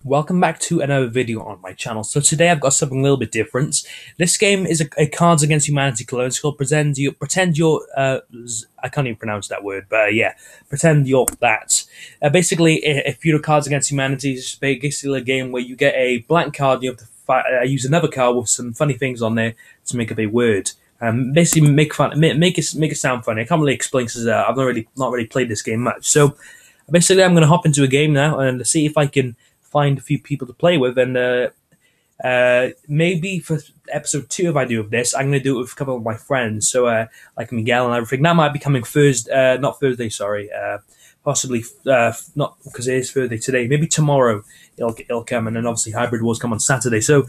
Welcome back to another video on my channel. So today I've got something a little bit different. This game is a Cards Against Humanity clone. It's called Pretend You're I can't even pronounce that word, but yeah, Pretend You're that. Basically, if you're Cards Against Humanity, it's basically a game where you get a blank card and you have to use another card with some funny things on there to make up a word. Basically make it sound funny. I can't really explain because I've not really played this game much. So basically, I'm going to hop into a game now and see if I can find a few people to play with, and maybe for episode 2, if I do of this, I'm going to do it with a couple of my friends, so like Miguel and everything. That might be coming Thursday, not Thursday, sorry, possibly not because it is Thursday today. Maybe tomorrow it'll come, and then obviously Hybrid Wars come on Saturday. So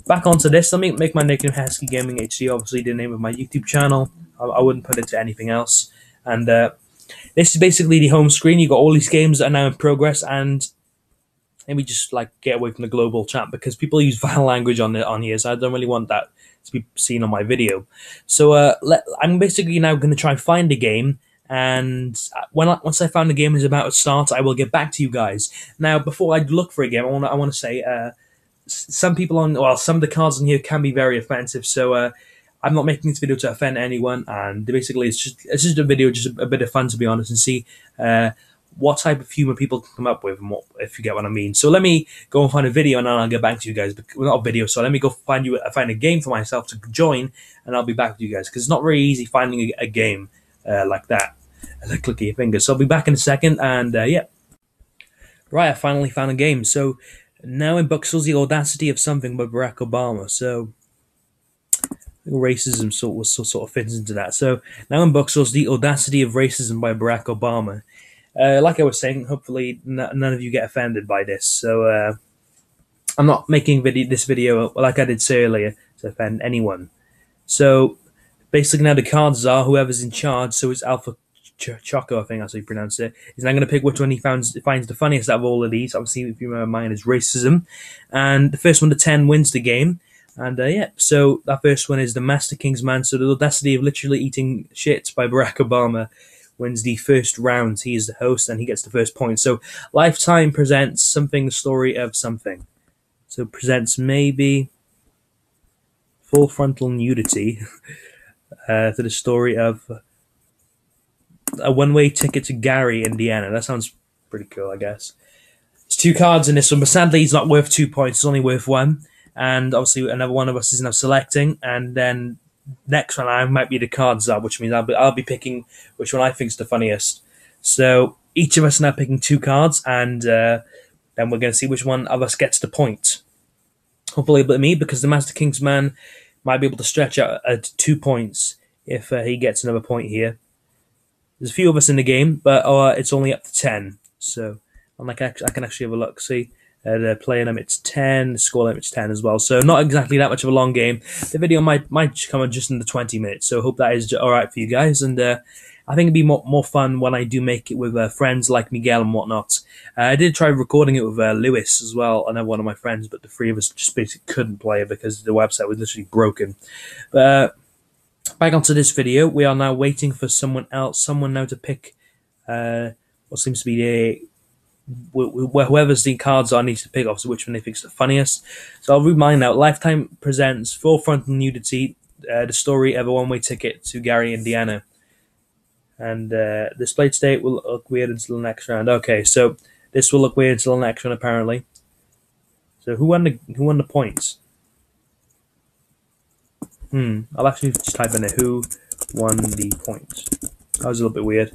back onto this. Let me make my nickname Husky Gaming HD. Obviously, the name of my YouTube channel. I wouldn't put it to anything else, and this is basically the home screen. You got all these games that are now in progress, and maybe just like get away from the global chat because people use vile language on here, so I don't really want that to be seen on my video. So I'm basically now going to try and find a game, and once I found the game is about to start, I will get back to you guys. Now, before I look for a game, I want to say some of the cards in here can be very offensive, so I'm not making this video to offend anyone, and basically it's just a video, just a bit of fun, to be honest, and see what type of humor people can come up with, and if you get what I mean. So let me go and find a video, and then I'll get back to you guys. Well, not a video, so let me go find a game for myself to join, and I'll be back with you guys, because it's not very easy finding a game like that. Click your fingers. So I'll be back in a second, and yeah. Right, I finally found a game. So now in Buxell's The Audacity of Something by Barack Obama. So racism sort of fits into that. So now in Buxell's The Audacity of Racism by Barack Obama. Like I was saying, hopefully none of you get offended by this. So I'm not making this video like I did say earlier to offend anyone. So basically now the cards are whoever's in charge. So it's Alpha Choco, I think that's how you pronounce it. He's now going to pick which one he finds the funniest out of all of these. Obviously, if you remember, mine is racism, and the first one to 10 wins the game. And yeah, so that first one is the Master King's Man. So the audacity of literally eating shit by Barack Obama wins the first round. He is the host, and he gets the first point. So Lifetime presents something, the story of something. So presents maybe full frontal nudity to the story of a one-way ticket to Gary, Indiana. That sounds pretty cool, I guess. There's 2 cards in this one, but sadly he's not worth 2 points. It's only worth 1. And obviously another one of us is now selecting, and then next one I might be the cards up, which means I'll be picking which one I think is the funniest. So each of us are now picking 2 cards, and then we're going to see which one of us gets the point. Hopefully it'll be me, because the Master King's Man might be able to stretch out at 2 points if he gets another point here. There's a few of us in the game, but it's only up to 10. So I can actually have a look. See, the player limit's 10, the score limit's 10 as well. So not exactly that much of a long game. The video might come on just under 20 minutes. So I hope that is all right for you guys. And I think it'd be more fun when I do make it with friends like Miguel and whatnot. I did try recording it with Lewis as well, another one of my friends, but the 3 of us just basically couldn't play it because the website was literally broken. But back onto this video, we are now waiting for someone now to pick what seems to be whoever's the cards are needs to pick off, so which one they think's the funniest. So I'll read mine now. Lifetime presents Full Frontal Nudity, the story of a one-way ticket to Gary, Indiana. And this played state will look weird until the next round. Okay, so this will look weird until the next round, apparently. So who won the points? I'll actually just type in it. Who won the points? That was a little bit weird.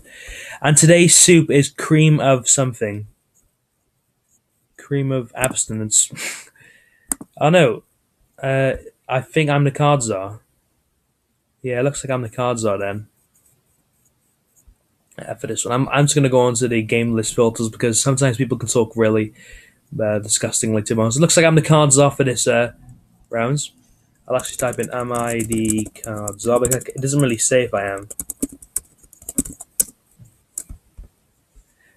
And today's soup is cream of something. Cream of abstinence. Oh no. I think I'm the card czar. Yeah, it looks like I'm the card czar then. For this one, I'm just going to go on to the game list filters, because sometimes people can talk really disgustingly to us. It looks like I'm the card czar for this rounds. I'll actually type in, am I the card czar? Because it doesn't really say if I am.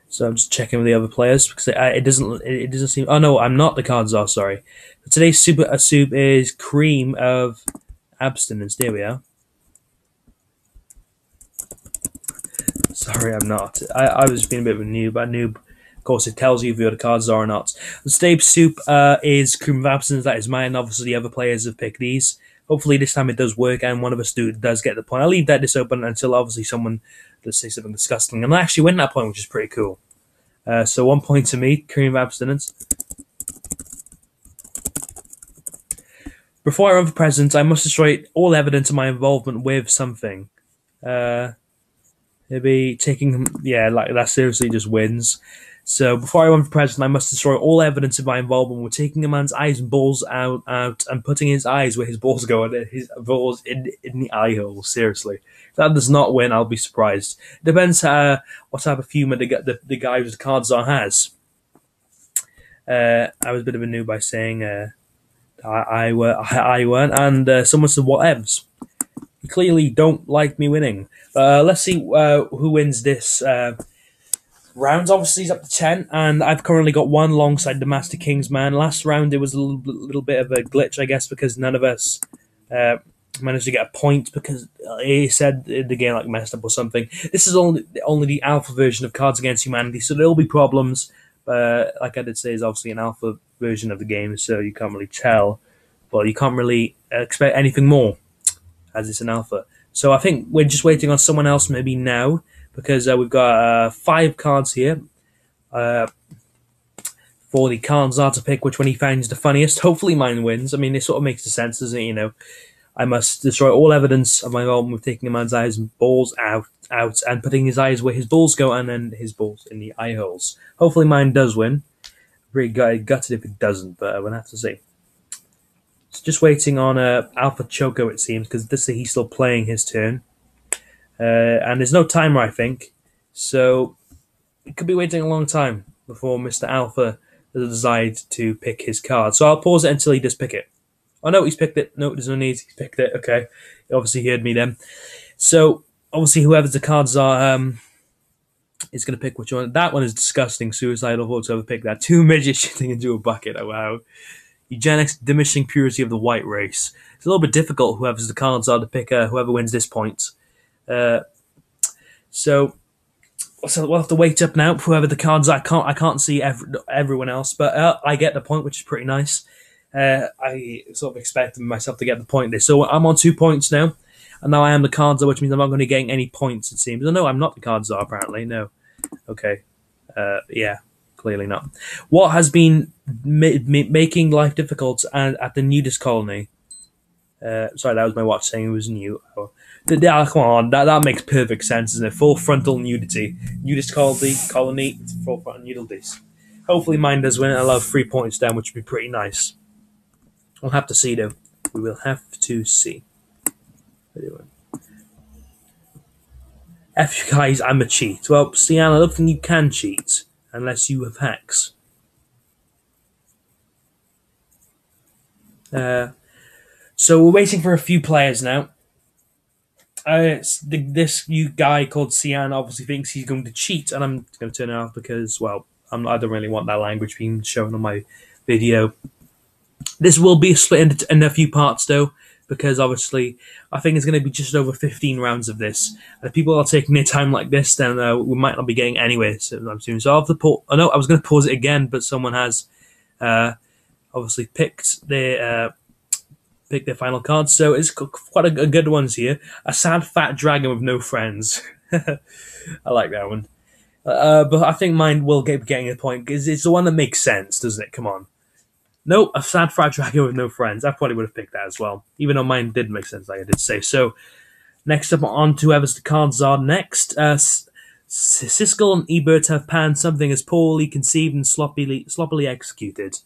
So I'm just checking with the other players, because it doesn't seem. Oh no, I'm not the card czar. Sorry. But today's soup is cream of abstinence. There we are. Sorry, I'm not. I was being a bit of a noob. course, it tells you if your cards are or not. The Stave Soup is Cream of Absence. That is mine. Obviously, the other players have picked these. Hopefully, this time it does work, and one of us does get the point. I'll leave this open until obviously someone does say something disgusting, and I actually win that point, which is pretty cool. So 1 point to me, Cream of Abstinence. Before I run for president, I must destroy all evidence of my involvement with something. Maybe taking... Yeah, like that seriously just wins. So before I run for president, I must destroy all evidence of my involvement with taking a man's eyes and balls out and putting his eyes where his balls go, and his balls in the eye hole. Seriously. If that does not win, I'll be surprised. Depends what type of humour the guy with the cards are has. I was a bit of a noob by saying... I weren't, and someone said whatevs. You clearly don't like me winning. Let's see who wins this round. Obviously, he's up to 10, and I've currently got 1 alongside the Master King's man. Last round, it was a little bit of a glitch, I guess, because none of us managed to get a point because he said the game like messed up or something. This is only the alpha version of Cards Against Humanity, so there'll be problems. Like I did say, it's obviously an alpha version of the game, so you can't really tell. Well, you can't really expect anything more, as it's an alpha. So I think we're just waiting on someone else maybe now, because we've got 5 cards here. For the cards are to pick which one he finds the funniest. Hopefully mine wins. I mean, it sort of makes sense, doesn't it? You know, I must destroy all evidence of my involvement with taking a man's eyes and balls out, and putting his eyes where his balls go, and then his balls in the eye holes. Hopefully mine does win. Really gutted if it doesn't, but we'll have to see. It's just waiting on Alpha Choco, it seems, because he's still playing his turn. And there's no timer, I think. So it could be waiting a long time before Mr. Alpha has decided to pick his card. So I'll pause it until he does pick it. Oh, no, he's picked it. No, there's no need. He's picked it. Okay. He obviously heard me then. So, obviously, whoever the cards are is going to pick which one. That one is disgusting. Suicidal thoughts whoever picked that. 2 midgets shitting into a bucket. Oh, wow. Eugenics, diminishing purity of the white race. It's a little bit difficult, whoever's the cards are, to pick whoever wins this point. So we'll have to wait up now for whoever the cards are. I can't see everyone else, but I get the point, which is pretty nice. I sort of expected myself to get the point there. So I'm on 2 points now, and now I am the cards are, which means I'm not going to get any points, it seems. Oh, no, I'm not the cards are, apparently. No. Okay. Yeah, clearly not. What has been making life difficult at the nudist colony? Sorry, that was my watch saying it was new. Oh. Come on, that makes perfect sense, isn't it? Full frontal nudity. Nudist colony, full frontal nudities. Hopefully mine does win. I'll have 3 points down, which would be pretty nice. We'll have to see, though. We will have to see. Anyway. F you guys, I'm a cheat. Well, Sian, I don't think you can cheat unless you have hacks. So we're waiting for a few players now. This guy called Sian obviously thinks he's going to cheat, and I'm going to turn it off because, well, I don't really want that language being shown on my video. This will be split in a few parts, though, because obviously I think it's going to be just over 15 rounds of this. And if people are taking their time like this, then we might not be getting anywhere soon. So I'll have to pause. Oh, no, I was going to pause it again, but someone has obviously picked their final cards. So it's quite a good ones here. A sad fat dragon with no friends. I like that one. But I think mine will get getting a point because it's the one that makes sense, doesn't it? Come on. No, a sad fat dragon with no friends. I probably would have picked that as well, even though mine did make sense, like I did say. So, next up on to whoever's the cards are next. Siskel and Ebert have panned something as poorly conceived and sloppily executed.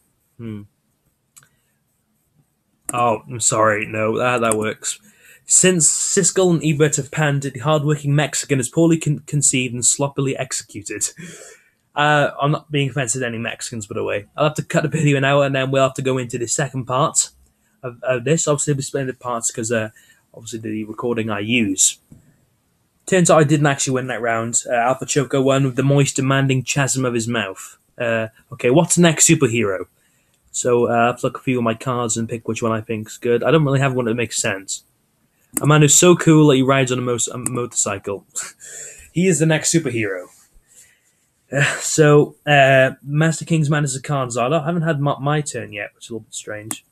Oh, I'm sorry. No, that works. Since Siskel and Ebert have panned the hard-working Mexican as poorly conceived and sloppily executed. I'm not being offensive to any Mexicans, by the way. I'll have to cut the video now, and then we'll have to go into the second part of this. Obviously, I'll be splitting the parts because, obviously, the recording I use. Turns out I didn't actually win that round. Alpha Choco won with the moist, demanding chasm of his mouth. Okay, what's the next superhero? So, I'll have to look a few of my cards and pick which one I think's good. I don't really have one that makes sense. A man who's so cool that he rides on a motorcycle. He is the next superhero. Master King's man is a card Zard. I haven't had my turn yet, which is a little bit strange.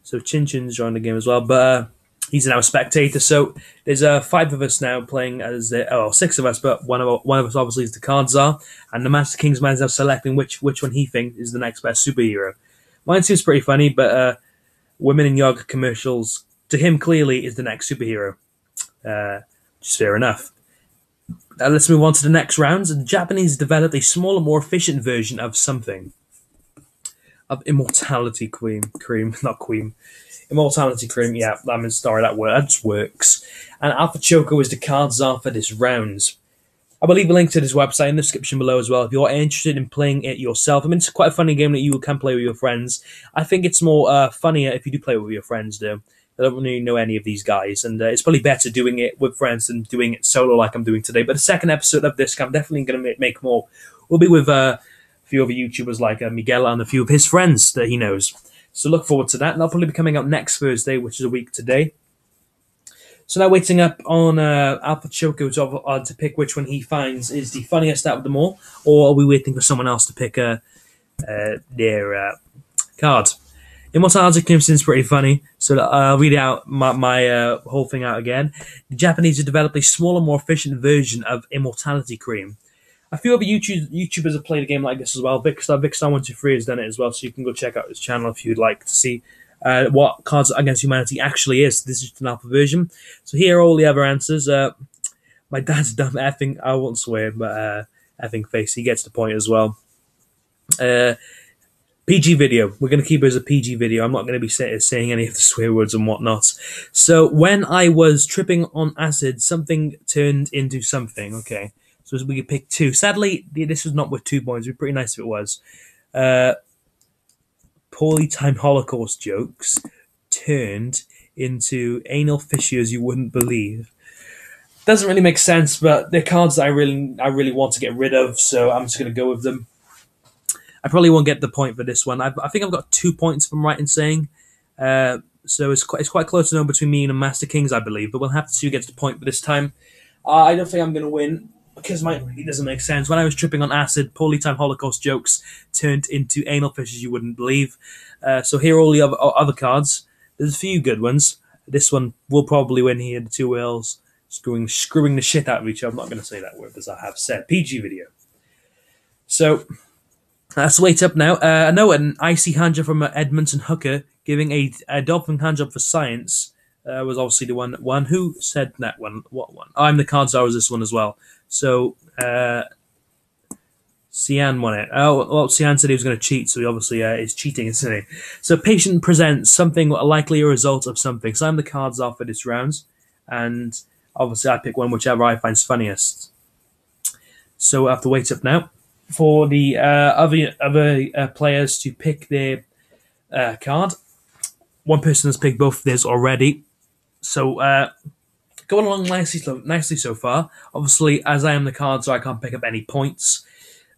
So Chin Chin's joined the game as well, but he's now a spectator. So there's 5 of us now playing as 6 of us, but one of us obviously is the card Czar, and the Master King's man is now selecting which one he thinks is the next best superhero. Mine seems pretty funny, but women in yoga commercials to him clearly is the next superhero. Which is fair enough. Let's move on to the next rounds. The Japanese developed a smaller, more efficient version of something. Of immortality cream, not queen. Immortality cream, yeah, I'm sorry, that just works. And Alpha Choco is the card Czar for this round. I will leave a link to this website in the description below as well if you're interested in playing it yourself. I mean, it's quite a funny game that you can play with your friends. I think it's more funnier if you do play it with your friends, though. I don't really know any of these guys, and it's probably better doing it with friends than doing it solo like I'm doing today. But the second episode of this, I'm definitely going to make more. We'll be with a few other YouTubers like Miguel and a few of his friends that he knows. So look forward to that, and that'll probably be coming out next Thursday, which is a week today. So now waiting up on Alpha Choco to pick which one he finds is the funniest out of them all, or are we waiting for someone else to pick their card? Immortality Cream seems pretty funny, so I'll read out my whole thing out again. The Japanese have developed a smaller, more efficient version of Immortality Cream. A few other YouTubers have played a game like this as well. Vicstar123 has done it as well, so you can go check out his channel if you'd like to see what Cards Against Humanity actually is. This is just an alpha version. So here are all the other answers. My dad's dumb effing, I won't swear, but effing face, he gets the point as well. PG video. We're going to keep it as a PG video. I'm not going to be saying any of the swear words and whatnot. So when I was tripping on acid, something turned into something. Okay. So we could pick 2. Sadly, this was not worth 2 points. It would be pretty nice if it was. Poorly timed Holocaust jokes turned into anal fissures you wouldn't believe. Doesn't really make sense, but they're cards that I really want to get rid of, so I'm just going to go with them. I probably won't get the point for this one. I think I've got 2 points if I'm right in saying. So it's quite close to know between me and Master Kings, I believe, but we'll have to see who gets the point for this time. I don't think I'm going to win, because mine really doesn't make sense. When I was tripping on acid, poorly timed Holocaust jokes turned into anal fishes you wouldn't believe. So here are all the other cards. There's a few good ones. This one will probably win here, the 2 whales screwing the shit out of each other. I'm not going to say that word, as I have said. PG video. So let's wait up now. I know an icy handjob from Edmonton Hooker giving a dolphin handjob for science was obviously the one that won. Who said that one? What one? I'm the card Czar was this one as well. So Cian won it. Oh, well, Cian said he was going to cheat, so he obviously is cheating, isn't he? So patient presents something likely a result of something. So I'm the card Czar for this round, and obviously I pick one whichever I find funniest. So I have to wait up now for the other players to pick their card. One person has picked both of theirs already, so going along nicely so far. Obviously, as I am the card, so I can't pick up any points.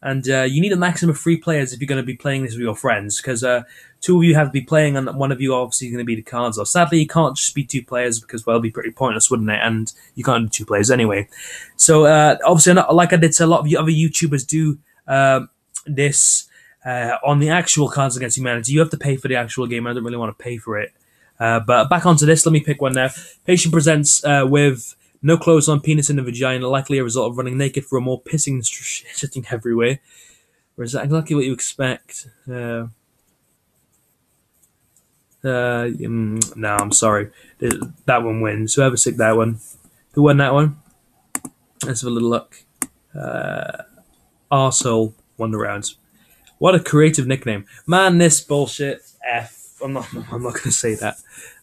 And you need a maximum of 3 players if you're going to be playing this with your friends, because 2 of you have to be playing, and one of you obviously is going to be the cards. Or sadly, you can't just be 2 players because, well, it'd be pretty pointless, wouldn't it? And you can't do 2 players anyway. So obviously, like I did say, a lot of other YouTubers do this on the actual Cards Against Humanity. You have to pay for the actual game. I don't really want to pay for it. But back onto this, let me pick one now. Patient presents with no clothes on, penis in the vagina, likely a result of running naked for a more pissing and shitting everywhere. Or is that exactly what you expect? No, I'm sorry. That one wins. Whoever took that one. Who won that one? Let's have a little look. Arsehole won the round. What a creative nickname. Man, this bullshit. I'm not going to say that.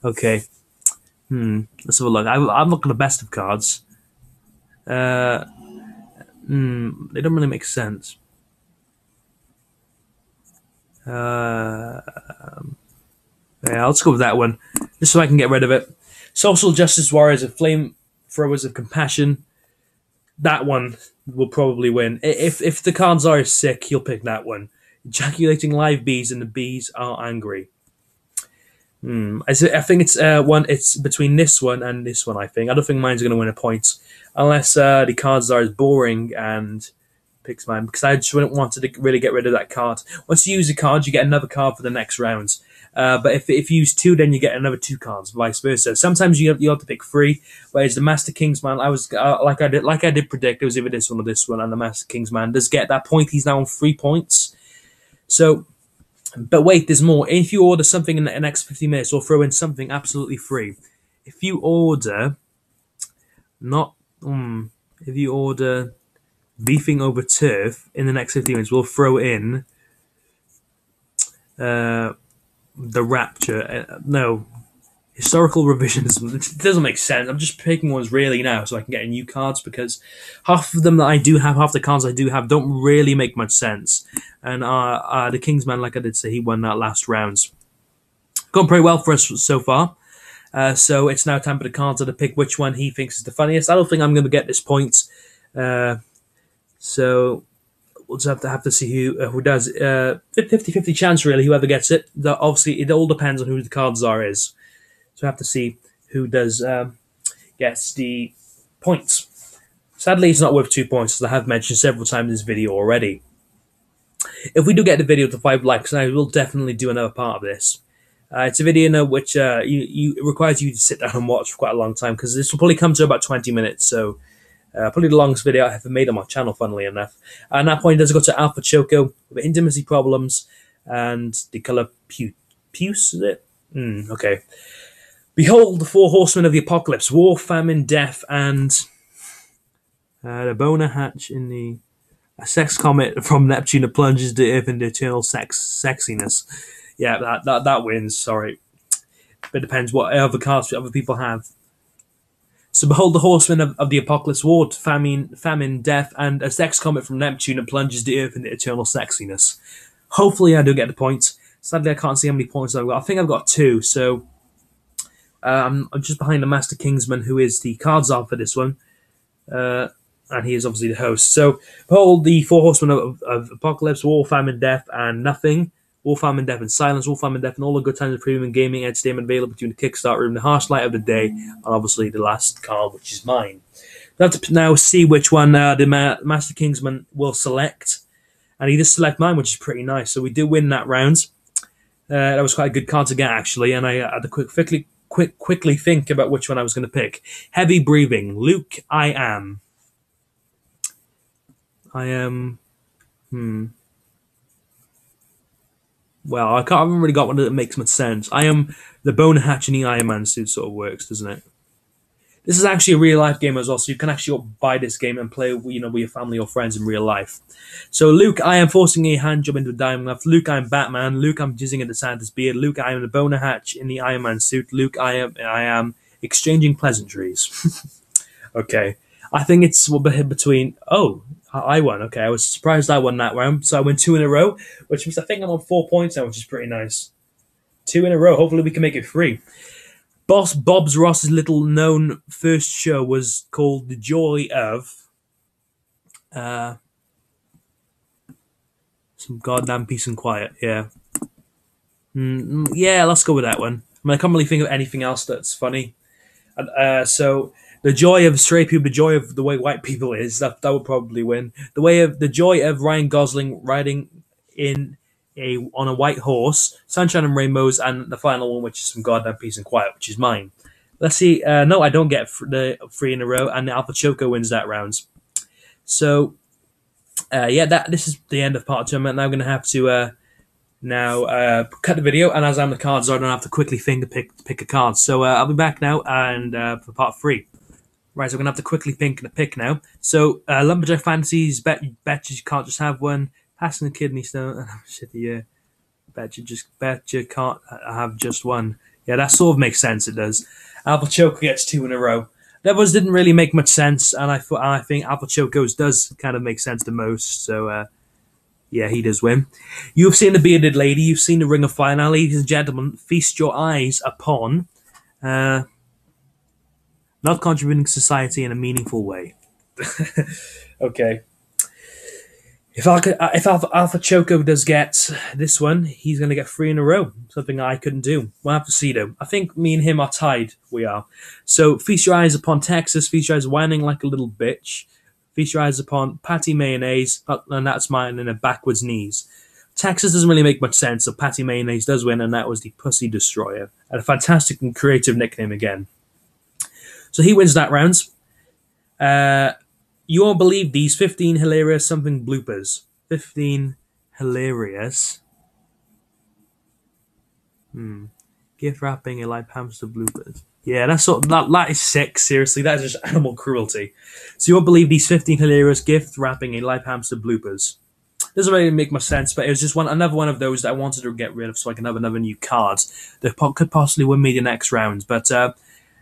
Okay. Let's have a look. I'm looking at the best of cards. They don't really make sense. Yeah, let's go with that one, just so I can get rid of it. Social justice warriors of flame throwers of compassion. That one will probably win. If the cards are sick, he'll pick that one. Ejaculating live bees and the bees are angry. I think it's one. It's between this one and this one. I think. I don't think mine's going to win a point unless the cards are as boring and picks mine because I just wouldn't want to really get rid of that card. Once you use a card, you get another card for the next round. But if you use two, then you get another two cards, vice versa. Sometimes you have to pick three. Whereas the Master Kingsman, I was like I did predict, it was either this one or this one, and the Master Kingsman does get that point. He's now on 3 points. So, but wait, there's more. If you order something in the next 50 minutes, or throw in something absolutely free. If you order, not, if you order beefing over turf in the next 50 minutes, we'll throw in the Rapture. No, historical revisionism. It doesn't make sense. I'm just picking ones really now so I can get new cards because half of them that I do have, half the cards I do have, don't really make much sense. And the Kingsman, like I did say, he won that last round. Gone pretty well for us so far. So it's now time for the cards to pick which one he thinks is the funniest. I don't think I'm going to get this point. So we'll just have to see who does. 50-50 chance, really, whoever gets it. Obviously, it all depends on who the cards is. So I have to see who does gets the points. Sadly, it's not worth 2 points, as I have mentioned several times in this video already. If we do get the video to 5 likes, I will definitely do another part of this. It's a video which it requires you to sit down and watch for quite a long time because this will probably come to about 20 minutes. So probably the longest video I ever made on my channel, funnily enough. At that point, it does go to Alpha Choco with intimacy problems and the colour puce, is it? Okay. Behold the 4 horsemen of the apocalypse: war, famine, death, and the boner hatch in the a sex comet from Neptune that plunges the Earth into eternal sexiness. Yeah, that wins. Sorry, but it depends what other cards other people have. So behold the horsemen of the apocalypse: war, famine, death, and a sex comet from Neptune that plunges the Earth into eternal sexiness. Hopefully, I do get the points. Sadly, I can't see how many points I've got. I think I've got 2. So I'm just behind the Master Kingsman, who is the cards are for this one. And he is obviously the host. So, behold the 4 horsemen of apocalypse: war, famine, death, and nothing. War, famine, death, and silence. War, famine, death, and all the good times of premium gaming entertainment available between the Kickstarter room, the harsh light of the day, and obviously the last card, which is mine. We have to now see which one the Master Kingsman will select. And he does select mine, which is pretty nice. So we do win that round. That was quite a good card to get, actually. And I had to quickly think about which one I was going to pick. Heavy breathing. Luke, I am. Well, I haven't really got one that makes much sense. I am the boner hatch in the Iron Man suit sort of works, doesn't it? This is actually a real life game as well, so you can actually buy this game and play, with your family or friends in real life. So, Luke, I am forcing a hand job into a diamond left. Luke, I'm Batman. Luke, I'm jizzing into Santa's beard. Luke, I am the boner hatch in the Iron Man suit. Luke, I am exchanging pleasantries. Okay, I think it's between. Oh, I won. Okay, I was surprised I won that round. So I win 2 in a row, which means I think I'm on 4 points now, which is pretty nice. 2 in a row. Hopefully we can make it 3. Boss Bob's Ross's little known first show was called The Joy of some goddamn peace and quiet. Yeah. Yeah, let's go with that one. I mean, I can't really think of anything else that's funny. So the joy of straight people, the joy of the way white people is, that would probably win. The joy of Ryan Gosling riding on a white horse, sunshine and rainbows, and the final one, which is some goddamn peace and quiet, which is mine. Let's see. No, I don't get the 3 in a row, and the Alpha Choco wins that round. So, this is the end of part 2. I'm now going to have to cut the video, and as I'm the cards, I don't have to quickly think to pick a card. So I'll be back now and for part 3. Right, so we're going to have to quickly pick now. So, Lumberjack Fantasies, bet you can't just have one. Passing the kidney stone. Shit, yeah. Bet you can't have just one. Yeah, that sort of makes sense, it does. Alpha Choco gets 2 in a row. The others didn't really make much sense, and I think Alpha Choco's does kind of make sense the most, so yeah, he does win. You've seen the Bearded Lady, you've seen the Ring of Fire. Now, ladies and gentlemen, feast your eyes upon not contributing to society in a meaningful way. Okay. If Alpha Choco does get this one, he's going to get three in a row. Something I couldn't do. We'll have to see though. I think me and him are tied. We are. So feast your eyes upon Texas. Feast your eyes whining like a little bitch. Feast your eyes upon Patty Mayonnaise, and that's mine in a backwards knees. Texas doesn't really make much sense, so Patty Mayonnaise does win, and that was the Pussy Destroyer. And a fantastic and creative nickname again. So he wins that round. Uh, you won't believe these 15 hilarious something bloopers. 15 hilarious. Gift wrapping a live hamster bloopers. Yeah, that is sick, seriously. That is just animal cruelty. So you won't believe these 15 hilarious gift wrapping a live hamster bloopers. Doesn't really make much sense, but it was just another one of those that I wanted to get rid of so I can have another new card that could possibly win me the next round. But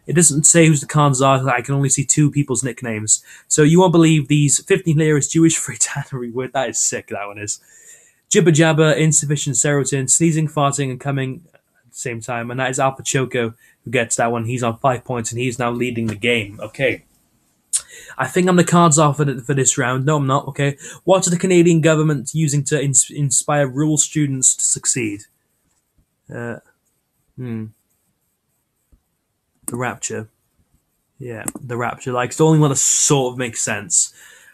it doesn't say whose the cards are. I can only see two people's nicknames. So you won't believe these 15 hilarious Jewish free tannery word. That is sick, that one is. Jibber jabber, insufficient serotonin, sneezing, farting, and coming at the same time. And that is Alpha Choco who gets that one. He's on 5 points and he's now leading the game. Okay. I think I'm the cards off for this round. No, I'm not. Okay. What are the Canadian government using to inspire rural students to succeed? The Rapture. Yeah, the Rapture. Like, it's the only one that sort of makes sense.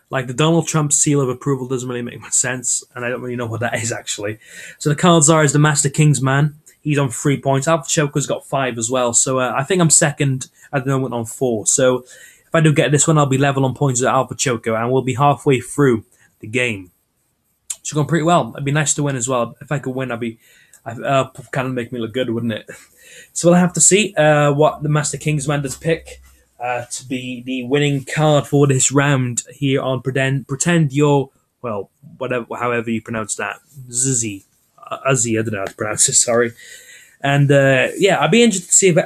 Like, the Donald Trump seal of approval doesn't really make much sense, and I don't really know what that is, actually. So the cards are the Master King's Man. He's on 3 points. Alpha Choco's got 5 as well. So I think I'm second at the moment on 4. So if I do get this one, I'll be level on points with Alpha Choco, and we'll be halfway through the game. It's going pretty well. It'd be nice to win as well. If I could win, kind of make me look good, wouldn't it? So we'll have to see what the Master Kingsman does pick to be the winning card for this round here on Pretend You're, well, however you pronounce that. Xzzy. Xzzy, I don't know how to pronounce it, sorry. And yeah, I'd be interested to see if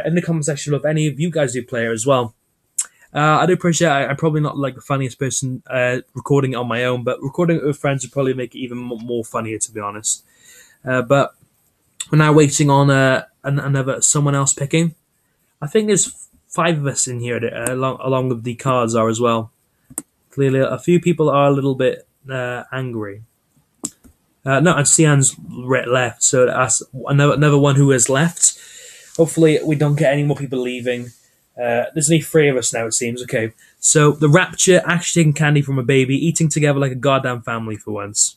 in the comment section if any of you guys do play it as well. I do appreciate I'm probably not like the funniest person recording it on my own, but recording it with friends would probably make it even more funnier, to be honest. But we're now waiting on another someone else picking. I think there's 5 of us in here along with the cards are as well. Clearly, a few people are a little bit angry. No, and Cian's left, so that's another one who has left. Hopefully, we don't get any more people leaving. There's only 3 of us now, it seems. Okay, so the Rapture, actually taking candy from a baby, eating together like a goddamn family for once.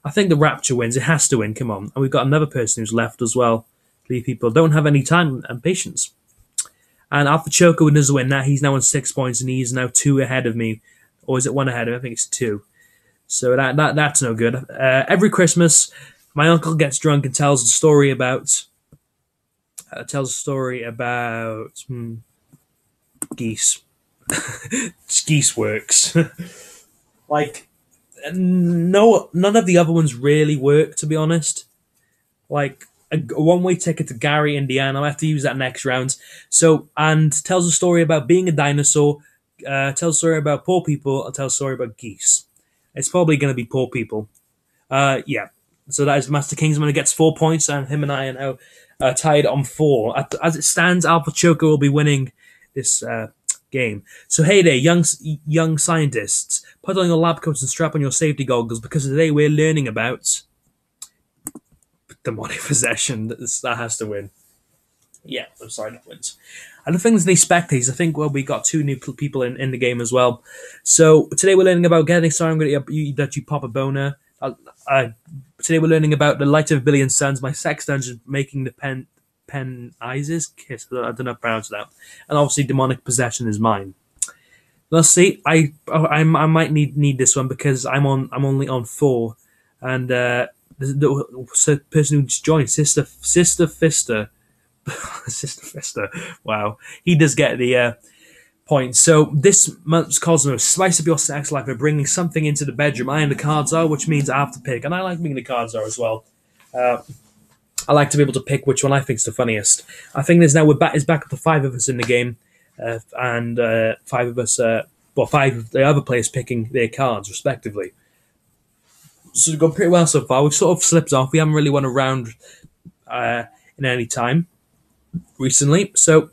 I think the Rapture wins. It has to win. Come on. And we've got another person who's left as well. These people don't have any time and patience. And Alpha Choco does win that. He's now on 6 points and he's now 2 ahead of me. Or is it 1 ahead of me? I think it's 2. So that's no good. Every Christmas, my uncle gets drunk and tells a story about geese. Geese works. Like, no, none of the other ones really work, to be honest. Like, a one-way ticket to Gary, Indiana. I'll have to use that next round. So, and tells a story about being a dinosaur, tells a story about poor people, and tells a story about geese. It's probably going to be poor people. Yeah. So that is Master Kingsman who gets 4 points, and him and I are now tied on 4. As it stands, Alpha Choco will be winning this game. So hey there, young scientists, put on your lab coats and strap on your safety goggles because today we're learning about demonic possession. That has to win. Yeah, I'm sorry, that wins. And the things they spectators, I think, well, we got 2 new people in the game as well. So today we're learning about getting started. I'm going to let you pop a boner. Today we're learning about the light of a billion suns. My sex dungeon making the pen Isis kiss. I don't know how to pronounce that. And obviously, demonic possession is mine. Let's see. I might need this one because I'm only on 4, and the person who just joined, Sister Fister. Sister Fister. Wow. He does get the point. So this month's Cosmos, spice up your sex life by bringing something into the bedroom. I am the cards are, which means I have to pick. And I like being the cards are as well. I like to be able to pick which one I think is the funniest. I think there's now it's back up to 5 of us in the game. And 5 of us, 5 of the other players picking their cards, respectively. So we've gone pretty well so far. We've sort of slipped off. We haven't really won a round in any time recently. So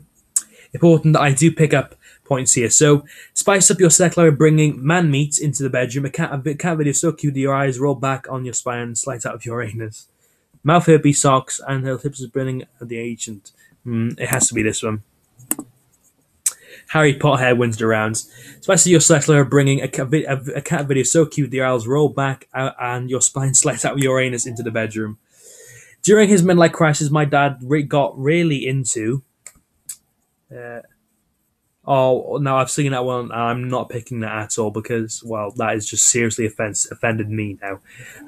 important that I do pick up points here. So spice up your sex life by bringing man meat into the bedroom. A cat video so cute that your eyes roll back on your spine and slides out of your anus. Mouth herpes socks and her lips is burning of the ancient. It has to be this one. Harry Potter wins the rounds. Especially your sex life bringing a cat video so cute the eyes roll back out and your spine slides out of your anus into the bedroom. During his midlife crisis, my dad got really into. Oh, no, I've seen that one. I'm not picking that at all because, well, that is just seriously offended me now.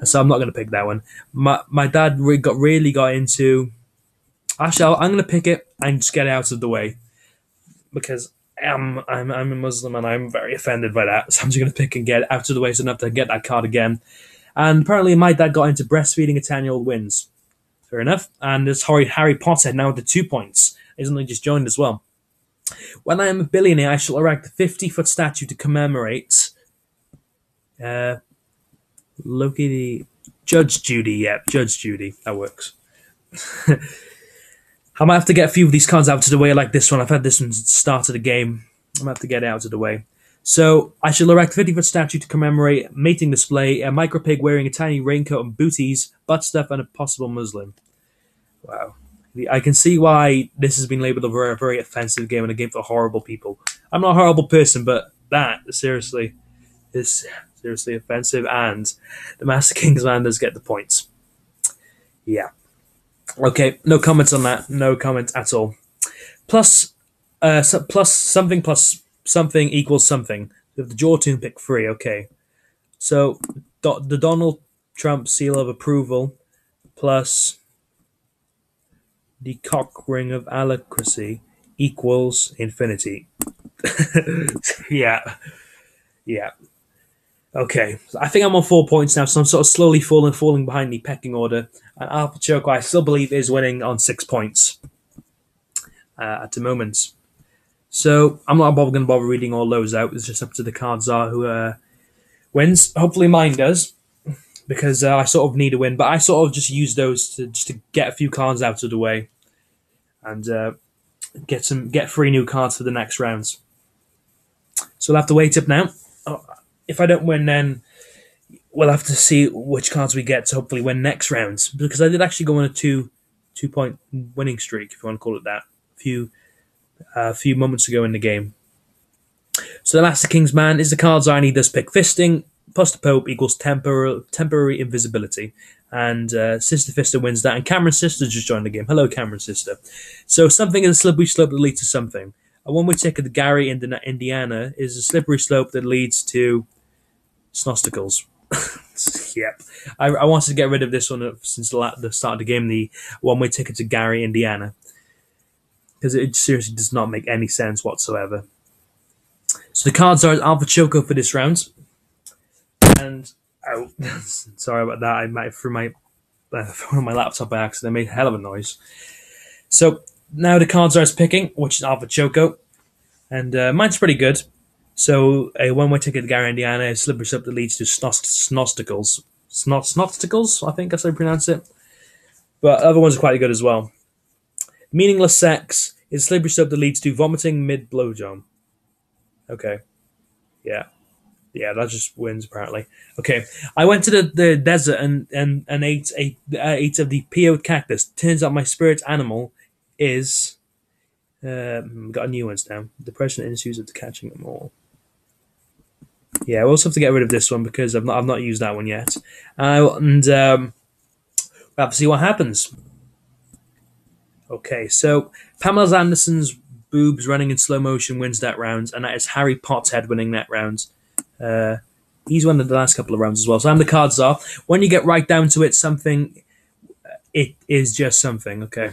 So I'm not going to pick that one. My dad really got into. Actually, I'm going to pick it and just get it out of the way because I'm a Muslim and I'm very offended by that. So I'm just going to pick and get it out of the way so I don't have to get that card again. And apparently, my dad got into breastfeeding a 10-year-old wins. Fair enough. And there's Harry Potter now with the 2 points. He's only just joined as well. When I am a billionaire, I shall erect a 50-foot statue to commemorate Loki the Judge Judy. Yeah, Judge Judy. That works. I might have to get a few of these cards out of the way like this one. I've had this one start of the game. I might have to get it out of the way. So, I shall erect a 50-foot statue to commemorate mating display, a micro pig wearing a tiny raincoat and booties, butt stuff, and a possible Muslim. Wow. I can see why this has been labelled a very, very offensive game and a game for horrible people. I'm not a horrible person, but that, seriously, is seriously offensive, and the Master Kingsman does get the points. Yeah. Okay, no comments on that. No comments at all. Plus something equals something. We have the Jawtoon pick 3, okay. So, the Donald Trump seal of approval plus the cock ring of alacrity equals infinity. Yeah. Okay, so I think I'm on 4 points now, so I'm sort of slowly falling behind the pecking order. And Alpha Choco, I still believe, is winning on 6 points at the moment. So I'm not going to bother reading all those out. It's just up to the cards who wins. Hopefully mine does, because I sort of need a win. But I sort of just use those to get a few cards out of the way and get 3 new cards for the next rounds. So we'll have to wait up now. If I don't win, then we'll have to see which cards we get to hopefully win next rounds. Because I did actually go on a 2-point winning streak, if you want to call it that, a few moments ago in the game. So the Master Kingsman is the cards I need. Does pick Fisting plus the Pope equals temporary invisibility. And Sister Fister wins that. And Cameron's sister just joined the game. Hello, Cameron's sister. So something is a slippery slope that leads to something. A one-way ticket to Gary, Indiana is a slippery slope that leads to snosticles. Yep. I wanted to get rid of this one since the start of the game, the one-way ticket to Gary, Indiana. Because it seriously does not make any sense whatsoever. So the cards are Alpha Choco for this round. And, oh, sorry about that. I might have threw my laptop by accident. I made a hell of a noise. So, now the cards are as picking, which is Alpha Choco. And mine's pretty good. So, a one-way ticket to Gary, Indiana, a slippery slope that leads to snosticles. Snosticles, I think that's how you pronounce it. But other ones are quite good as well. Meaningless sex is a slippery slope that leads to vomiting mid-blowjob. Okay. Yeah, that just wins, apparently. Okay, I went to the desert and ate of the peyote cactus. Turns out my spirit animal is... got a new ones now. Depression ensues after catching them all. Yeah, we'll also have to get rid of this one because I've not used that one yet. And we'll have to see what happens. Okay, so Pamela Anderson's boobs running in slow motion wins that round, and that is Harry Pothead winning that round. He's won the last couple of rounds as well. So the cards are, when you get right down to it, it is just something. Okay.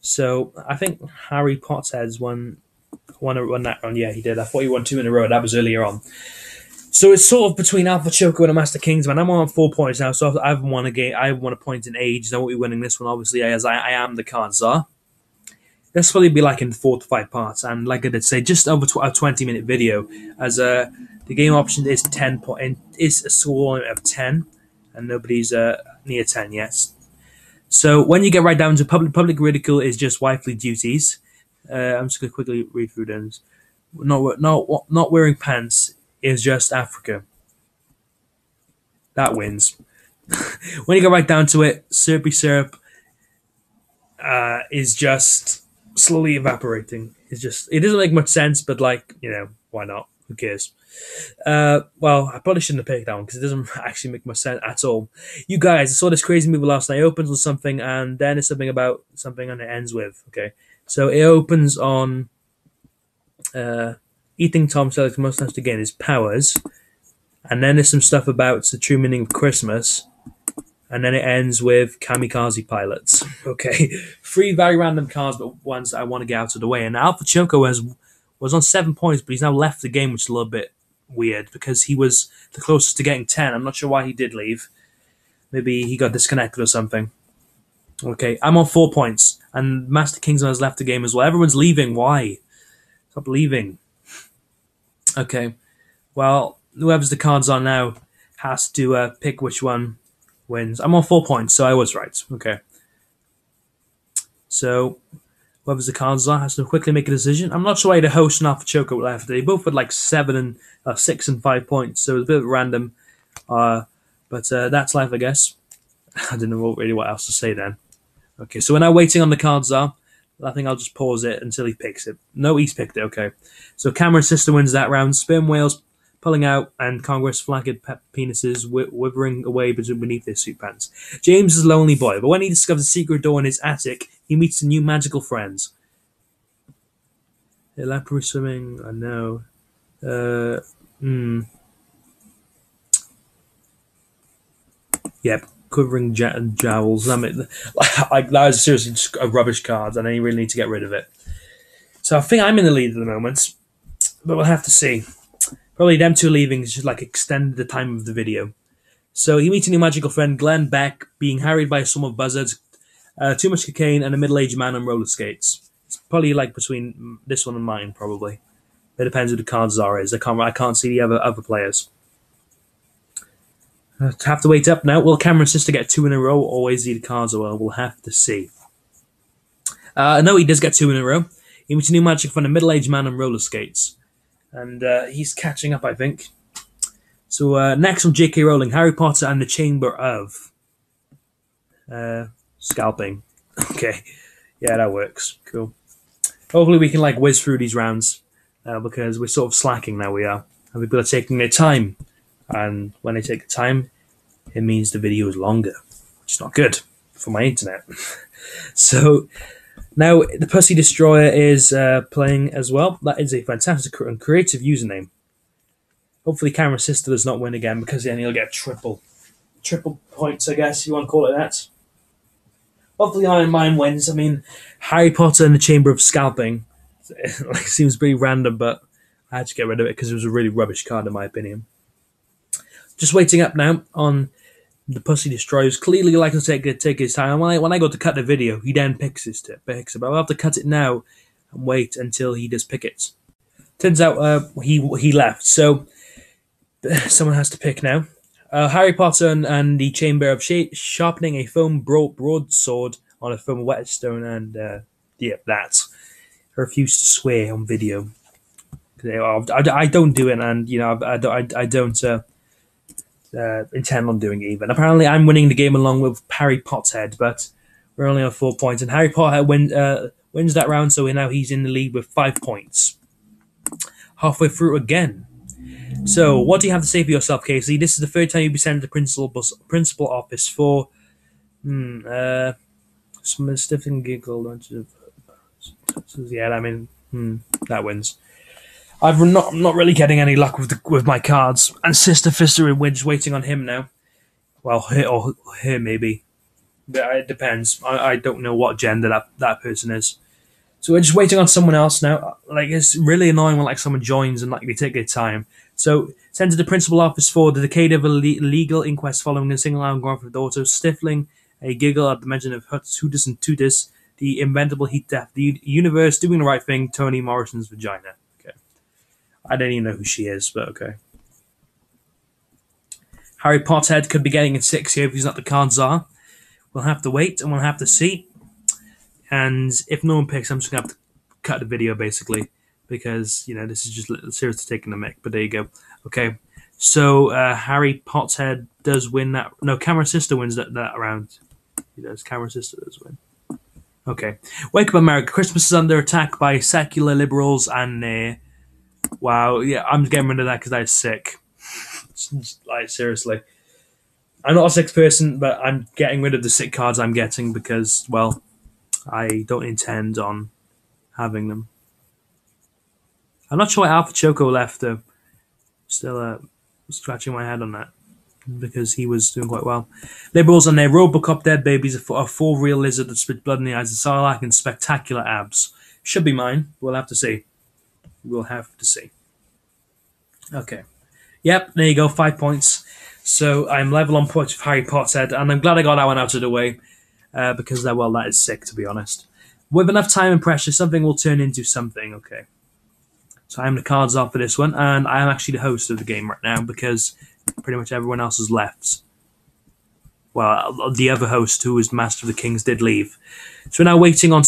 So I think Harry Pothead's won that round. Yeah, he did. I thought he won 2 in a row. That was earlier on. So it's sort of between Alpha Choco and a Master Kingsman. I'm on 4 points now, so I've won a game. I won a point in age. I won't be winning this one, obviously, as I am the cards are. This will probably be like in 4 to 5 parts, and like I did say, just over a 20-minute video, as the game option is 10 is a score limit of 10, and nobody's near 10 yet. So when you get right down to public ridicule is just wifely duties. I'm just going to quickly read through those. not wearing pants is just Africa. That wins. When you go right down to it, syrupy syrup is just slowly evaporating. It doesn't make much sense, but like why not? Who cares? Well, I probably shouldn't have picked that one because it doesn't actually make much sense at all. You guys, I saw this crazy movie last night. It opens with something, and then it's something about something, and it ends with okay. So it opens on eating Tom Selleck's mustache to gain his powers, and then there's some stuff about the true meaning of Christmas, and then it ends with kamikaze pilots. Okay, three very random cards, but ones that I want to get out of the way. And Alpha Choco was on 7 points, but he's now left the game, which is a little bit weird because he was the closest to getting 10. I'm not sure why he did leave. Maybe he got disconnected or something. Okay, I'm on 4 points, and Master Kingsman has left the game as well. Everyone's leaving. Why? Stop leaving. Okay, well, whoever's the cards on now has to pick which one wins. I'm on 4 points, so I was right. Okay. So, whoever's the cards on has to quickly make a decision. I'm not sure why the host and Alpha Choco left. They both had like 6 and 5 points, so it was a bit random. But that's life, I guess. I don't know really what else to say then. Okay, so we're now waiting on the cards are. I think I'll just pause it until he picks it. No, he's picked it, okay. So Cameron's sister wins that round. Sperm whales pulling out and Congress flagged penises withering away beneath their suit pants. James is a lonely boy, but when he discovers a secret door in his attic, he meets some new magical friends. Leopard swimming, I know. Yep, quivering jowls. I mean, that was seriously just a rubbish card, and I really need to get rid of it. So I think I'm in the lead at the moment, but we'll have to see. Probably them two leaving is just like extend the time of the video. So he meets a new magical friend, Glenn Beck, being harried by a swarm of buzzards, too much cocaine, and a middle-aged man on roller skates. It's probably like between this one and mine, probably. It depends who the cards are. I can't see the other players. I have to wait up now. Will Cameron's sister get 2 in a row, or is he the cards are well? We'll have to see. No, he does get 2 in a row. He meets a new magic friend, a middle-aged man on roller skates. And he's catching up, I think. So next on J.K. Rowling, Harry Potter and the Chamber of Scalping. Okay, yeah, that works. Cool. Hopefully we can whiz through these rounds because we're sort of slacking now. We are, and people are taking their time, and when they take the time, it means the video is longer, which is not good for my internet. So. Now, the Pussy Destroyer is playing as well. That is a fantastic and creative username. Hopefully Cameron's sister does not win again, because then he'll get triple points, I guess, if you want to call it that. Hopefully mine wins. I mean, Harry Potter and the Chamber of Scalping seems pretty random, but I had to get rid of it because it was a really rubbish card, in my opinion. Just waiting up now on the Pussy Destroyers. Clearly likes to take his time. When I go to cut the video, he then picks it. But I'll have to cut it now and wait until he does pick it. Turns out he left, so someone has to pick now. Harry Potter and the Chamber of sharpening a foam broadsword on a foam whetstone, and that. I refuse to swear on video. I don't do it, and I don't. Intend on doing it even. Apparently, I'm winning the game along with Harry Potterhead, but we're only on 4 points. And Harry Potter wins that round, so he's in the lead with 5 points. Halfway through again. So, what do you have to say for yourself, Casey? This is the third time you'll be sent to the principal office for some stiff and giggle. Yeah, I mean, that wins. I'm not really getting any luck with my cards, and Sister Fister wins, waiting on him now. Well, her maybe, but it depends. I don't know what gender that person is, so we're just waiting on someone else now. It's really annoying when someone joins and they take their time. So sent to the principal office for the decade of a legal inquest following a single-armed growth of daughter, stifling a giggle at the mention of Hootus and Tootus, the inventable heat death, the universe doing the right thing, Toni Morrison's vagina. I don't even know who she is, but okay. Harry Potterhead could be getting a 6 here if he's not the cards are. We'll have to wait and we'll have to see. And if no one picks, I'm just going to have to cut the video, basically. because this is just seriously taking the mick. But there you go. Okay, so Harry Pottshead does win that. No, Camera Sister wins that round. He does. Camera Sister does win. Okay, Wake Up America. Christmas is under attack by secular liberals and wow, yeah, I'm getting rid of that because that is sick. Like seriously, I'm not a sick person, but I'm getting rid of the sick cards I'm getting because, well, I don't intend on having them. I'm not sure why Alpha Choco left though. Still scratching my head on that because he was doing quite well. Liberals and their Robocop dead babies are full real lizard that spit blood in the eyes of Sarlacc and spectacular abs. Should be mine. We'll have to see. We'll have to see. Okay. Yep, there you go, 5 points. So I'm level on points with Harry Pottshead, and I'm glad I got that one out of the way because, well, that is sick, to be honest. With enough time and pressure, something will turn into something. Okay. So I'm the cards off for this one, and I am actually the host of the game right now because pretty much everyone else has left. Well, the other host, who was Master of the Kings, did leave. So we're now waiting on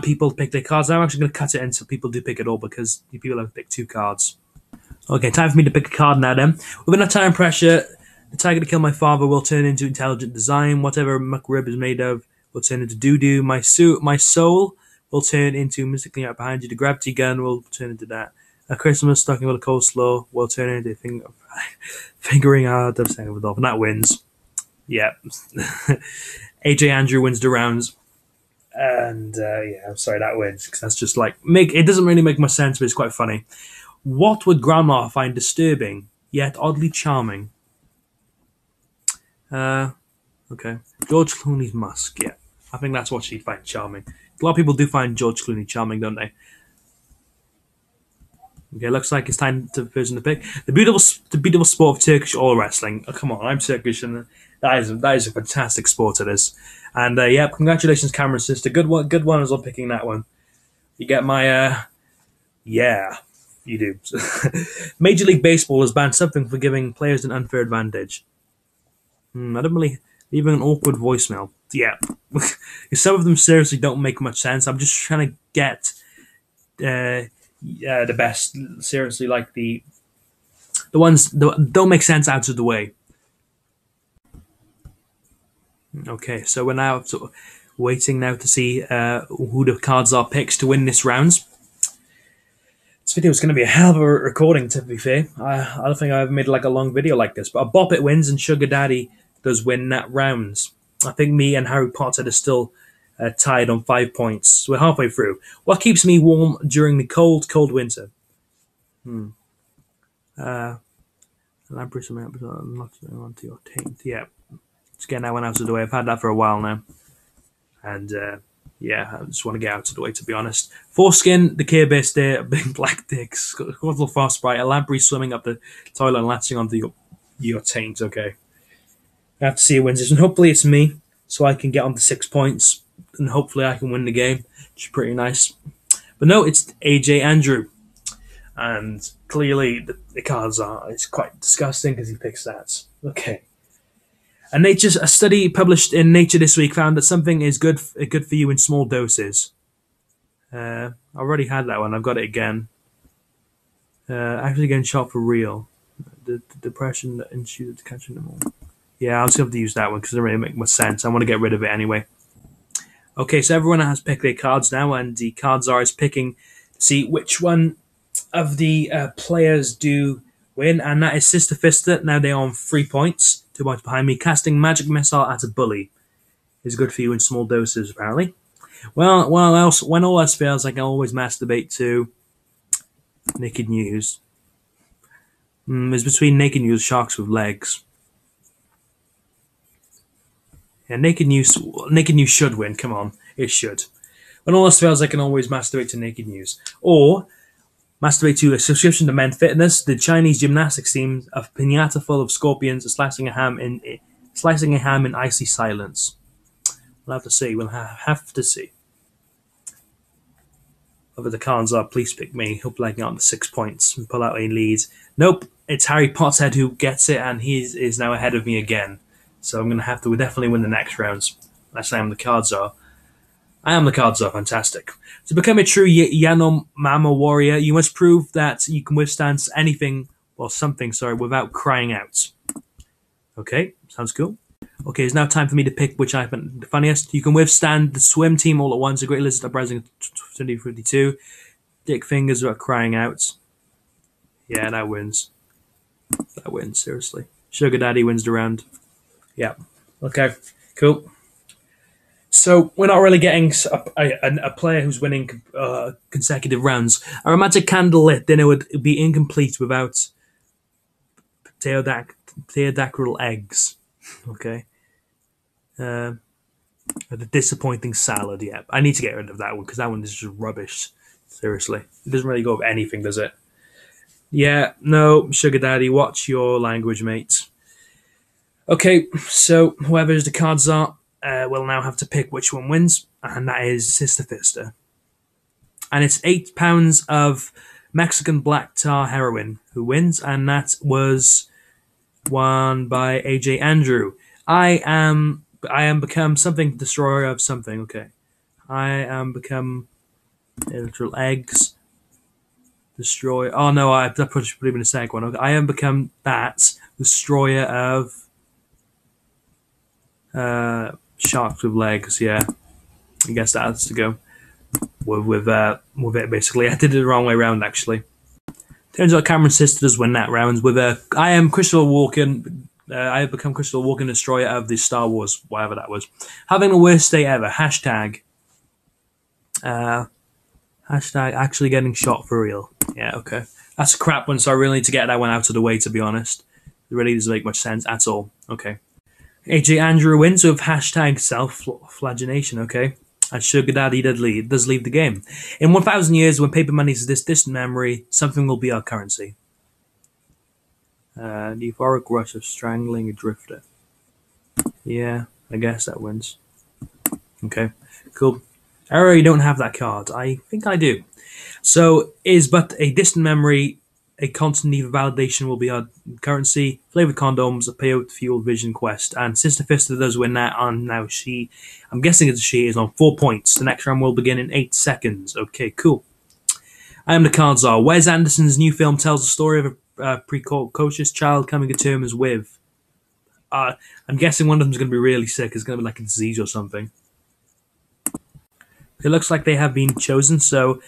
people to pick their cards. I'm actually going to cut it in so people do pick it all because you people have picked 2 cards. Okay, time for me to pick a card now then. With enough time and pressure, the tiger to kill my father will turn into intelligent design. Whatever McRib is made of will turn into doo-doo. My soul will turn into mystically out behind you. The gravity gun will turn into that. A Christmas stocking with a coleslaw will turn into figuring out the second with off, and that wins. Yeah. AJ Andrew wins the rounds. And yeah, I'm sorry, that wins because that's just like it doesn't really make much sense, but it's quite funny. What would Grandma find disturbing yet oddly charming? Okay, George Clooney's musk. Yeah, I think that's what she'd find charming. A lot of people do find George Clooney charming, don't they? Okay, looks like it's time to person to pick the beautiful sport of Turkish oil wrestling. Oh, come on, I'm Turkish, and that is a fantastic sport. It is, and yeah, congratulations, Cameron sister. Good one as well picking that one. You get my yeah, you do. Major League Baseball has banned something for giving players an unfair advantage. I don't really leaving an awkward voicemail. Yeah, some of them seriously don't make much sense. I'm just trying to get. The best, seriously, like the ones that don't make sense out of the way. Okay, so we're now sort of waiting now to see who the cards are picks to win this round. This video is going to be a hell of a recording, to be fair. I don't think I've ever made like a long video like this, but a Bop It wins and Sugar Daddy does win that round. I think me and Harry Potter are still tied on 5 points. So we're halfway through. What keeps me warm during the cold winter? Elaborate not onto your taint. Yeah. Just getting that one out of the way. I've had that for a while now. And yeah, I just want to get out of the way, to be honest. Foreskin, the Care Bear stare, big black dicks, little frostbite, a lamprey swimming up the toilet and latching onto your taint. Okay. I have to see who wins this, and hopefully it's me, so I can get on to 6 points. And hopefully I can win the game, which is pretty nice. But no, it's AJ Andrew. And clearly the cards it's quite disgusting because he picks that. Okay. A study published in Nature this week found that something is good for you in small doses. I already had that one. I've got it again. Actually getting shot for real. The depression that ensued catching them all. Yeah, I'll just have to use that one because it doesn't really make much sense. I want to get rid of it anyway. Okay, so everyone has picked their cards now, and the cards are picking to see which one of the players do win, and that is Sister Fister. Now they're on 3 points, 2 points behind me. Casting Magic Missile at a bully is good for you in small doses, apparently. Well, when all else fails, I can always masturbate to Naked News. It's between Naked News, Sharks with Legs. Yeah, Naked News should win. Come on, it should. When all else fails, I can always masturbate to Naked News. Or masturbate to a subscription to Men Fitness, the Chinese gymnastics team, a pinata full of scorpions, slicing a ham in icy silence. We'll have to see. We'll have to see. Whoever the cards are, please pick me. Hopefully I can get on to 6 points and pull out a lead. Nope, it's Harry Pottshead who gets it, and he is now ahead of me again. So I'm going to have to definitely win the next rounds. That's how the cards are. I am the cards are fantastic. To become a true Yanomama warrior, you must prove that you can withstand anything, or something, sorry, without crying out. Okay, sounds cool. Okay, it's now time for me to pick which I find the funniest. You can withstand the swim team all at once, a great lizard uprising 2052. Dick fingers are crying out. Yeah, that wins. That wins, seriously. Sugar Daddy wins the round. Yeah. Okay, cool. So we're not really getting a player who's winning consecutive rounds. A romantic candlelit dinner would be incomplete without pterodactyl eggs. Okay. Uh, the disappointing salad. Yeah, I need to get rid of that one because that one is just rubbish. Seriously, it doesn't really go with anything, does it? Yeah, no, sugar daddy, watch your language, mate. Okay, so whoever's the cards are, will now have to pick which one wins, and that is Sister Fister. And it's £8 of Mexican black tar heroin who wins, and that was won by AJ Andrew. I am become something destroyer of something. Okay, I am become literal eggs destroyer. Oh no, I that put even a second one. Okay, I am become that destroyer of sharks with legs. Yeah, I guess that has to go with it. Basically, I did it the wrong way around actually. Turns out Cameron's sister does win that round with a. I am Crystal Walken. I have become Crystal Walken, destroyer of the Star Wars, whatever that was. Having the worst day ever. Hashtag. Hashtag actually getting shot for real. Yeah, okay. That's a crap one, so I really need to get that one out of the way, to be honest. It really doesn't make much sense at all. Okay. AJ Andrew wins with hashtag self-flagellation, okay? And Sugar Daddy does leave the game. In 1,000 years, when paper money is this distant memory, something will be our currency. The euphoric rush of strangling a drifter. Yeah, I guess that wins. Okay, cool. I already don't have that card. I think I do. So, is but a distant memory, a constant need for validation will be our currency. Flavored condoms, a payout fueled vision quest. And Sister Fister does win that on now. I'm guessing it's she, is on 4 points. The next round will begin in 8 seconds. Okay, cool. I am the cards are. Wes Anderson's new film tells the story of a precocious child coming to terms with. I'm guessing one of them is going to be really sick. It's going to be like a disease or something. It looks like they have been chosen. So,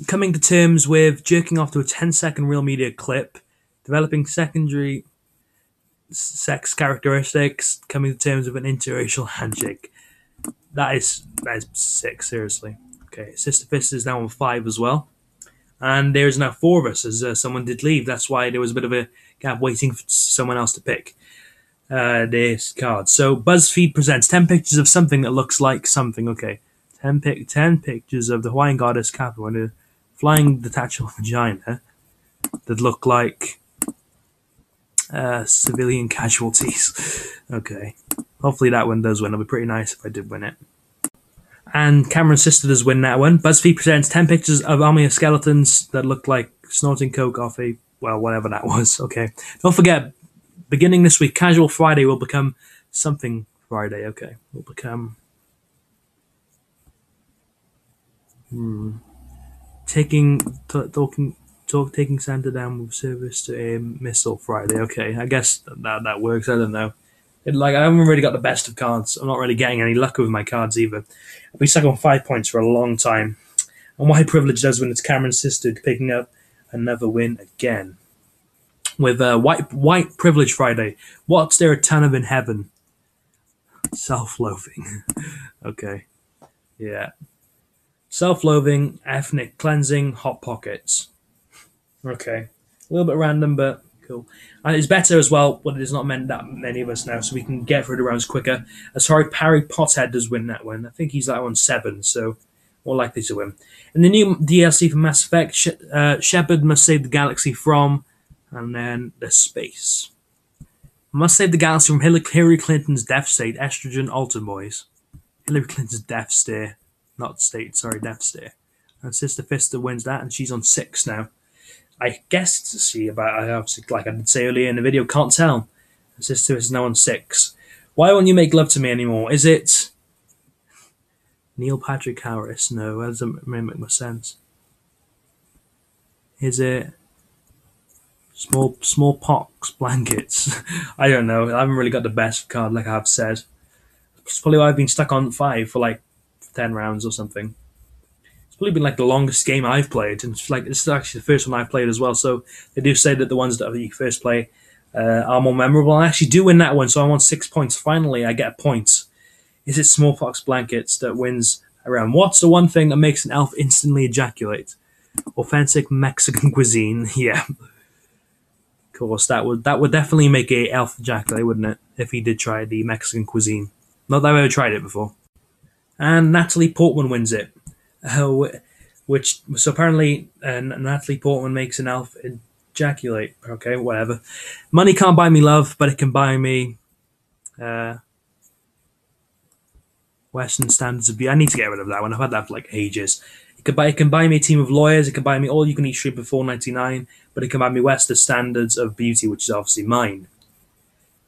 coming to terms with jerking off to a 10-second real media clip, developing secondary sex characteristics, coming to terms with an interracial handshake. That is sick, seriously. Okay, Sister Fist is now on 5 as well. And there's now 4 of us, as someone did leave. That's why there was a bit of a gap waiting for someone else to pick this card. So BuzzFeed presents 10 pictures of something that looks like something. Okay, 10 pictures of the Hawaiian goddess Kappa and a flying detachable vagina that look like civilian casualties. Okay, hopefully that one does win. It'll be pretty nice if I did win it. And Cameron's sister does win that one. BuzzFeed presents 10 pictures of army of skeletons that look like snorting coke off a, well, whatever that was. Okay. Don't forget, beginning this week, Casual Friday will become something Friday. Okay. Will become taking Santa down with service to a missile Friday. Okay. I guess that works. I don't know. I haven't really got the best of cards. I'm not really getting any luck with my cards either. I've been stuck on 5 points for a long time. And White Privilege does win. It's Cameron's sister picking up another win again. With White Privilege Friday. What's there a ton of in heaven? Self-loathing. Okay. Yeah. Self-loathing, ethnic cleansing, hot pockets. Okay. A little bit random, but cool. And it's better as well when there's not that many of us now, so we can get through the rounds quicker. Sorry, Parry Pothead does win that one. I think he's on 7, so more likely to win. In the new DLC for Mass Effect, Shepard must save the galaxy from, and then the space. Must save the galaxy from Hillary Clinton's death state, estrogen altar boys. Hillary Clinton's death stare. Not state, sorry, death stare. And Sister Fister wins that, and she's on 6 now. I guessed to see about, I obviously, like I did say earlier in the video, can't tell. Sister is now on 6. Why won't you make love to me anymore? Is it Neil Patrick Harris. No, that doesn't really make much sense. Is it smallpox blankets? I don't know. I haven't really got the best card, like I've said. It's probably why I've been stuck on 5 for like 10 rounds or something. It's probably been like the longest game I've played, and it's like this is actually the first one I've played as well. So they do say that the ones that you first play are more memorable. I actually do win that one, so I want 6 points. Finally, I get a point. Is it smallpox blankets that wins a round? What's the one thing that makes an elf instantly ejaculate? Authentic Mexican cuisine. Yeah, of course, that would definitely make a elf ejaculate, wouldn't it? If he did try the Mexican cuisine. Not that I've ever tried it before. And Natalie Portman wins it. Which so apparently Natalie Portman makes an elf ejaculate. Okay, whatever. Money can't buy me love, but it can buy me Western standards of beauty. I need to get rid of that one. I've had that for like ages. It can buy me a team of lawyers. It can buy me all you can eat shrimp for $4.99, but it can buy me Western standards of beauty, which is obviously mine.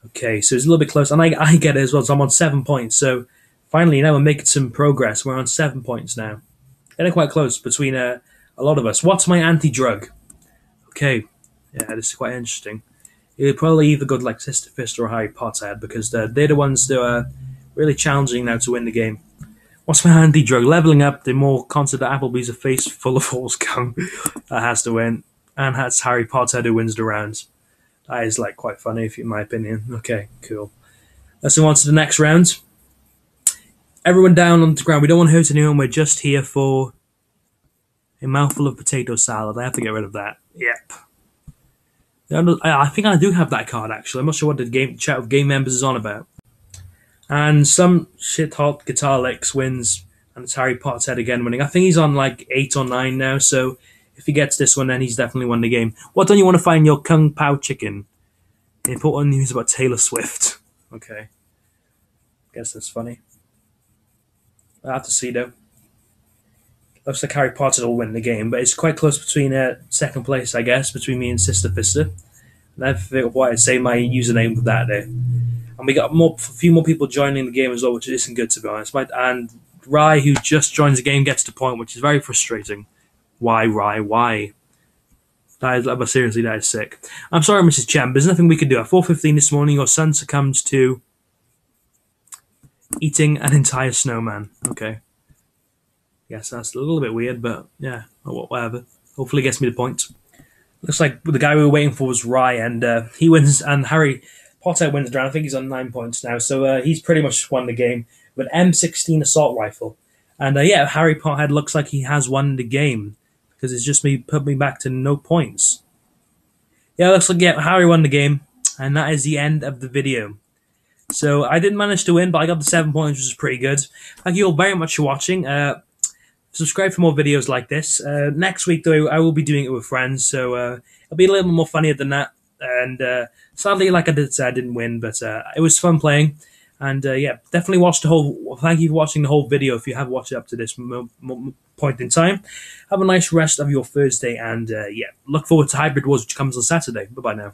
Okay, so it's a little bit close, and I get it as well. So I'm on 7 points. So finally, now we're making some progress. We're on 7 points now. Getting quite close between a lot of us. What's my anti-drug? Okay, yeah, this is quite interesting. It'll probably either go to like Sister Fist or Harry Potter because they're the ones that are really challenging now to win the game. What's my anti-drug? Leveling up, the more constant that Applebee's a face full of holes come. That has to win. And that's Harry Potter who wins the round. That is like quite funny, in my opinion. Okay, cool. Let's move on to the next round. Everyone down on the ground. We don't want to hurt anyone. We're just here for a mouthful of potato salad. I have to get rid of that. Yep. I think I do have that card, actually. I'm not sure what the chat of game members is on about. And some shit hot guitar licks wins, and it's Harry Potter again winning. I think he's on like 8 or 9 now, so if he gets this one, then he's definitely won the game. What don't you want to find your Kung Pao chicken? Important news about Taylor Swift. Okay. Guess that's funny. I have to see, though. Looks like Harry Potter will win the game, but it's quite close between second place, I guess, between me and Sister Fister. And I forget what I'd say my username for that day. And we got a few more people joining the game as well, which isn't good, to be honest. And Rye, who just joins the game, gets the point, which is very frustrating. Why, Rye? Why? But seriously, that is sick. I'm sorry, Mrs. Chen, but there's nothing we can do. At 4:15 this morning, your son succumbs to eating an entire snowman. Okay. Yes, that's a little bit weird, but yeah, whatever. Hopefully, it gets me the point. Looks like the guy we were waiting for was Rye, and he wins, and Harry Potter wins the round. I think he's on 9 points now, so he's pretty much won the game with an M16 assault rifle. And yeah, Harry Potter looks like he has won the game because it's just put me back to no points. Yeah, looks like Harry won the game, and that is the end of the video. So I didn't manage to win, but I got the 7 points, which is pretty good. Thank you all very much for watching. Subscribe for more videos like this. Next week, though, I will be doing it with friends, so it'll be a little bit more funnier than that. And sadly, like I did say, I didn't win, but it was fun playing. And yeah, definitely watch the whole. Thank you for watching the whole video. If you have watched it up to this point in time, have a nice rest of your Thursday, and yeah, look forward to Hybrid Wars, which comes on Saturday. Bye bye now.